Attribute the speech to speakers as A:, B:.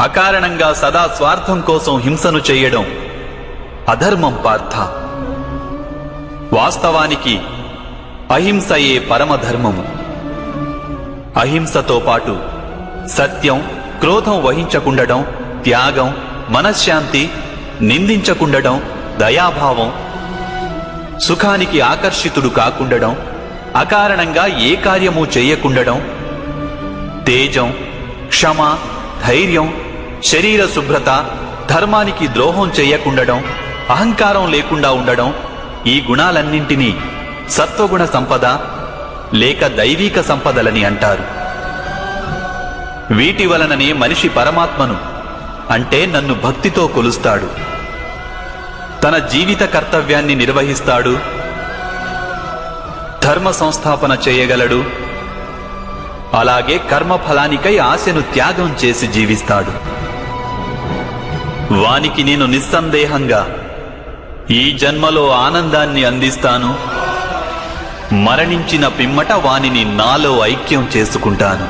A: అకారణంగా సదా స్వార్థం కోసం హింసను చేయడం అధర్మం పార్థ. వాస్తవానికి అహింసయే పరమధర్మము. అహింసతో పాటు సత్యం, క్రోధం వహించకుండడం, త్యాగం, మనశ్శాంతి, నిందించకుండడం, దయాభావం, సుఖానికి ఆకర్షితుడు కాకుండడం, అకారణంగా ఏ కార్యము చెయ్యకుండడం, తేజం, క్షమ, ధైర్యం, శరీర శుభ్రత, ధర్మానికి ద్రోహం చెయ్యకుండడం, అహంకారం లేకుండా ఉండడం, ఈ గుణాలన్నింటినీ సత్వగుణ సంపద లేక దైవీక సంపదలని అంటారు. వీటి వలననే మనిషి పరమాత్మను అంటే నన్ను భక్తితో కొలుస్తాడు, తన జీవిత కర్తవ్యాన్ని నిర్వహిస్తాడు, ధర్మ సంస్థాపన చేయగలడు, అలాగే కర్మఫలానికై ఆశను త్యాగం చేసి జీవిస్తాడు. వానికి నేను నిస్సందేహంగా ఈ జన్మలో ఆనందాన్ని అందిస్తాను, మరణించిన పిమ్మట వానిని నాలో ఐక్యం చేసుకుంటాను.